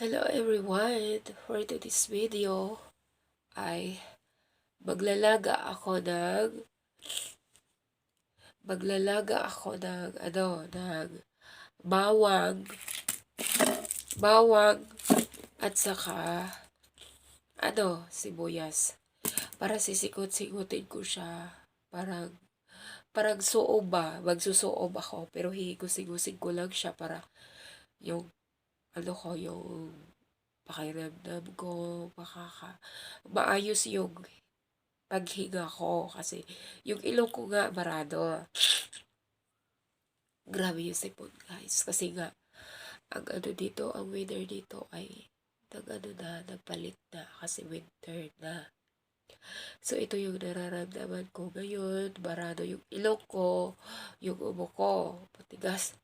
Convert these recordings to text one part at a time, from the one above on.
Hello everyone! For today's video ay maglalaga ako ng bawang at saka sibuyas. Para sisikot-sikutin ko siya. Parang suob ba? Magsusuob ako. Pero hihigusig-gusig ko lang siya para yung yung pakiramdam ko, maayos yung paghinga ko kasi yung ilong ko nga barado. Grabe yung sipon guys kasi nga ang weather dito ay nagpalit na kasi winter na. So ito yung nararamdaman ko ngayon, barado yung ilong ko, yung ubo ko, patigas.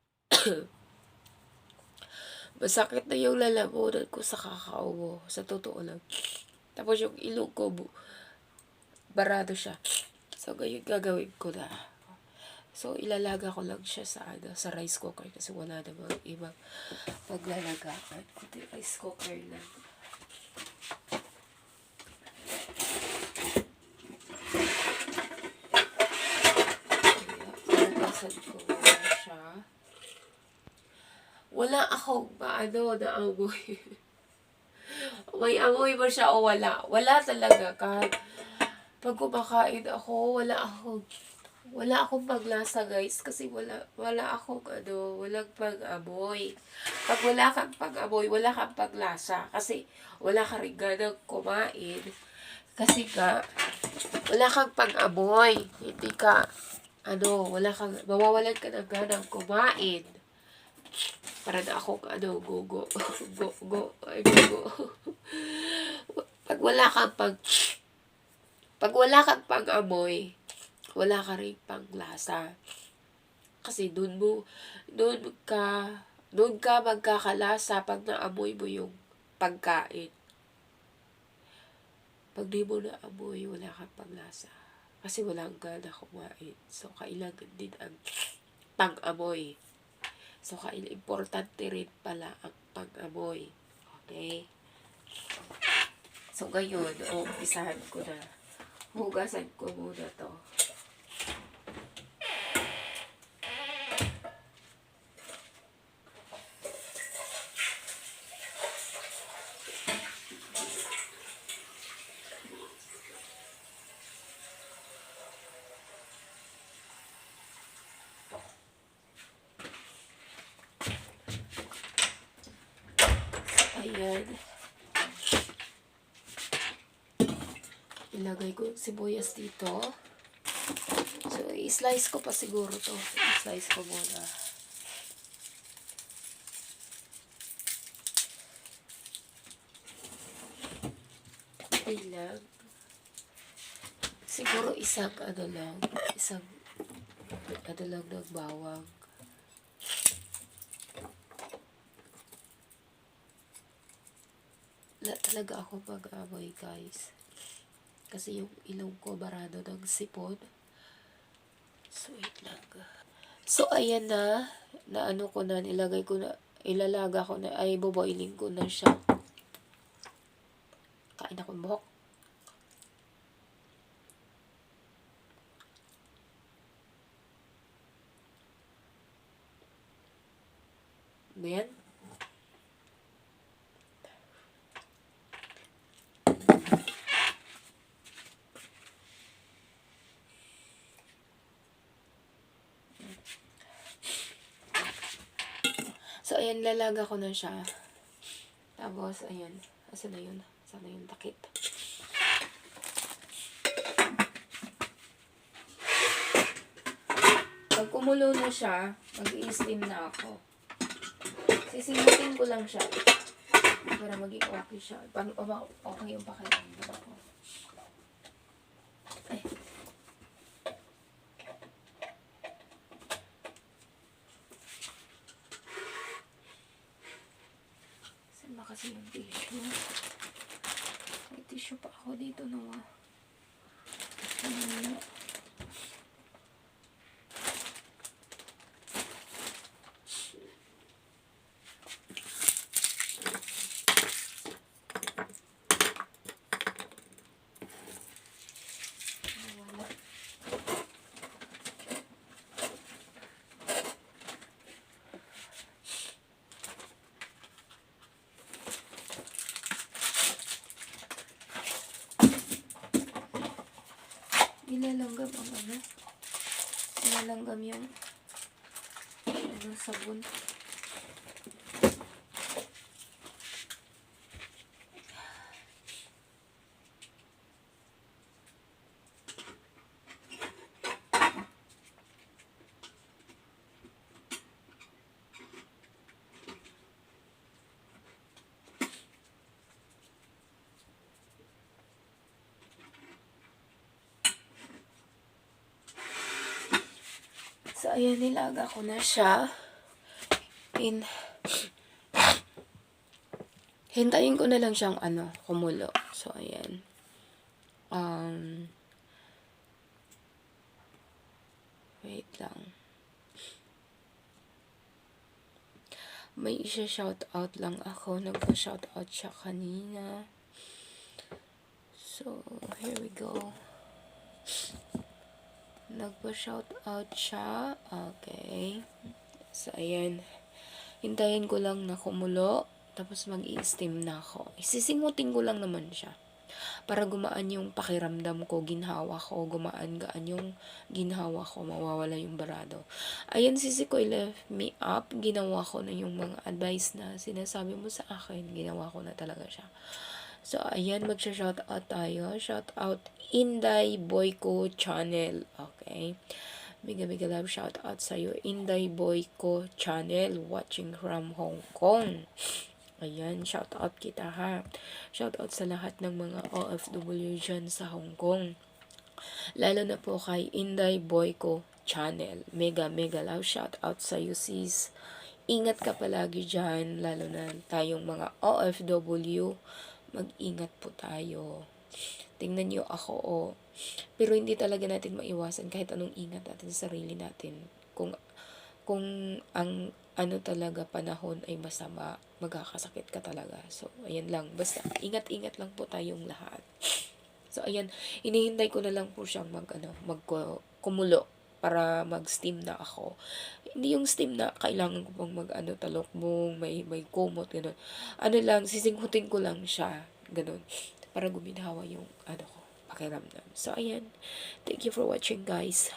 Masakit na yung lalamunan ko sa kakaubo, sa totoo lang. Tapos yung ilong ko, barado siya. So, ngayon gagawin ko na. So, ilalaga ko lang siya sa rice cooker kasi wala namang ibang paglalagaan. Kundi rice cooker lang. Kaya, palagasan ko na siya. Wala akong na amoy. May amoy ba siya o wala? Wala talaga. Kahit pag kumakain ako, wala akong paglasa guys kasi wala akong walang pag-amoy. Pag wala kang pag-amoy, wala kang paglasa kasi wala ka rin ganang kumain. Kasi wala kang pag-amoy. Hindi ka, mawawalan ka ng ganang kumain. Para na akong go. Pag wala kang pag-amoy, wala ka rin panglasa. Kasi doon ka magkakalasa pag naamoy mo yung pagkain. Pag di mo naamoy, wala kang panglasa. Kasi walang gana kumain. So, kailangan din ang pang-amoy. So, importante rin pala ang pang-amoy. Okay? So, ngayon, umpisahan ko na. Hugasan ko muna to. Ayan. Ilagay ko yung sibuyas dito. So, i-slice ko pa siguro to. I-slice ko muna. Lang. Siguro isang lang ng bawang. Talaga ako mag-amoy guys. Kasi yung ilong ko barado ng sipon. So, wait lang. So, ayan na. Ilalaga ko na, ay boboiling ko na siya. Kain ako ng buhok. Ayan. So, ayan, lalaga ko na siya. Tapos, ayan. Asan na yun? Sana yung takip. Pag kumulo na siya, mag-i-steam na ako. Sisimutin ko lang siya. Para maging okay siya. Okay yung pakiramdam ko. Ay. Saan ba kasi yung tissue? May tissue pa ako dito, no? malanggam yung sabon. So, ayan, nilaga ko na siya. Hintayin ko na lang siyang, kumulo. So, ayan. Wait lang. May isa-shoutout lang ako. Nagpa-shoutout siya kanina. So, here we go. Nagpa-shoutout siya. Okay. So, ayan. Hintayin ko lang na kumulo. Tapos mag-i-steam na ako. Isisingutin ko lang naman siya. Para gumaan yung pakiramdam ko, ginhawa ko, gumaan-gaan yung ginhawa ko, mawawala yung barado. Ayan, sisi ko, left me up. Ginawa ko na yung mga advice na sinasabi mo sa akin. Ginawa ko na talaga siya. So, ayan, magsha-shoutout tayo. Shoutout Inday Boyko Channel. Okay. Mega love shoutout sa'yo. Inday Boyko Channel. Watching from Hong Kong. Ayan, shoutout kita ha. Shoutout sa lahat ng mga OFW dyan sa Hong Kong. Lalo na po kay Inday Boyko Channel. Mega love shoutout sa'yo sis. Ingat ka palagi dyan. Lalo na tayong mga OFW. Mag-ingat po tayo. Tingnan nyo ako, Pero hindi talaga natin maiwasan kahit anong ingat natin sa sarili natin. Kung ang talaga panahon ay masama, magkakasakit ka talaga. So, ayan lang. Basta, ingat-ingat lang po tayong lahat. So, ayan. Inihintay ko na lang po siyang kumulo para mag-steam na ako. Hindi yung steam na kailangan ko pang talokbong, may kumot, gano'n. Lang, sisinghutin ko lang siya, gano'n. Para guminhawa yung, pakiramdam. So, ayan. Thank you for watching, guys.